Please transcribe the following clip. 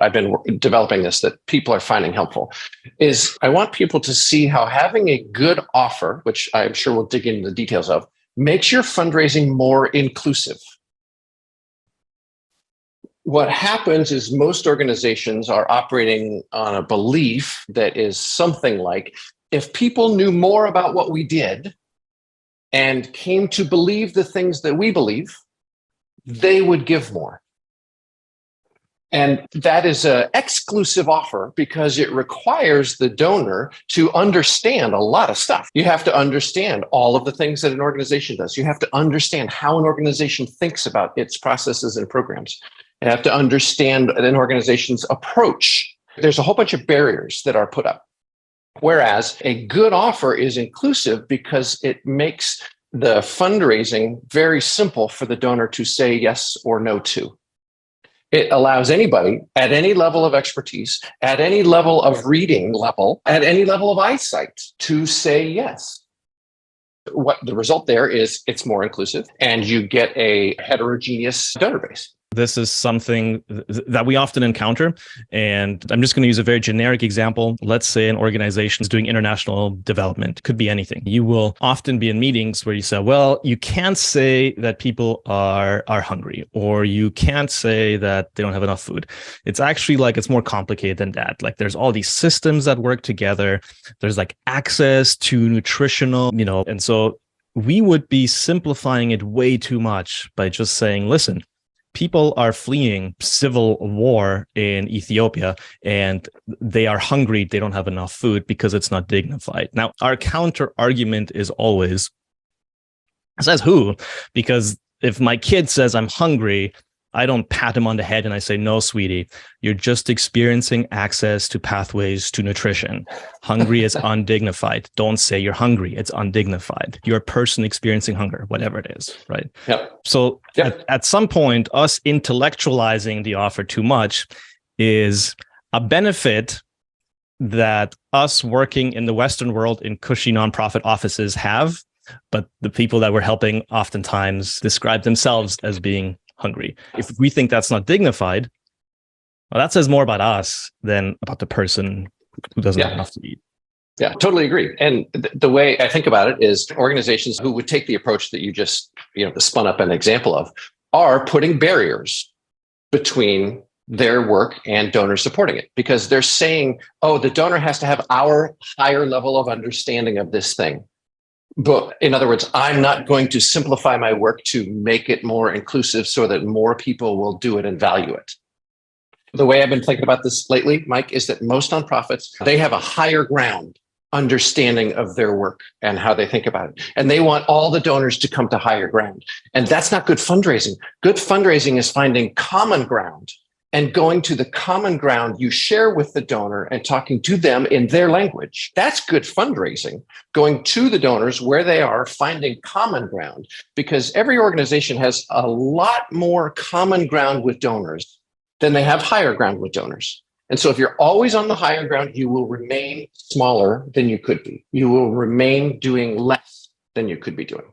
I've been developing this that people are finding helpful is I want people to see how having a good offer, which I'm sure we'll dig into the details of, makes your fundraising more inclusive. What happens is most organizations are operating on a belief that is something like, if people knew more about what we did and came to believe the things that we believe, they would give more. And that is an exclusive offer because it requires the donor to understand a lot of stuff. You have to understand all of the things that an organization does. You have to understand how an organization thinks about its processes and programs. You have to understand an organization's approach. There's a whole bunch of barriers that are put up. Whereas a good offer is inclusive because it makes the fundraising very simple for the donor to say yes or no to. It allows anybody at any level of expertise, at any level of reading level, at any level of eyesight to say yes. What the result there is it's more inclusive and you get a heterogeneous donor base. This is something that we often encounter. And I'm just going to use a very generic example. Let's say an organization is doing international development. It could be anything. You will often be in meetings where you say, well, you can't say that people are hungry, or you can't say that they don't have enough food. It's actually like it's more complicated than that. Like there's all these systems that work together. There's like access to nutritional, and so we would be simplifying it way too much by just saying, listen, people are fleeing civil war in Ethiopia and they are hungry. They don't have enough food because it's not dignified. Now, our counter argument is always, says who? Because if my kid says I'm hungry, I don't pat him on the head and I say, no, sweetie, you're just experiencing access to pathways to nutrition. Hungry is undignified. Don't say you're hungry. It's undignified. You're a person experiencing hunger, whatever it is, right? Yep. So at some point, us intellectualizing the offer too much is a benefit that us working in the Western world in cushy nonprofit offices have, but the people that we're helping oftentimes describe themselves as being hungry. If we think that's not dignified, well, that says more about us than about the person who doesn't have enough to eat. Yeah, totally agree. And the way I think about it is organizations who would take the approach that you just spun up an example of are putting barriers between their work and donors supporting it, because they're saying, oh, the donor has to have our higher level of understanding of this thing. But in other words, I'm not going to simplify my work to make it more inclusive so that more people will do it and value it. The way I've been thinking about this lately, Mike, is that most nonprofits, they have a higher ground understanding of their work and how they think about it. And they want all the donors to come to higher ground. And that's not good fundraising. Good fundraising is finding common ground and going to the common ground you share with the donor and talking to them in their language. That's good fundraising, going to the donors where they are, finding common ground, because every organization has a lot more common ground with donors than they have higher ground with donors. And so if you're always on the higher ground, you will remain smaller than you could be. You will remain doing less than you could be doing.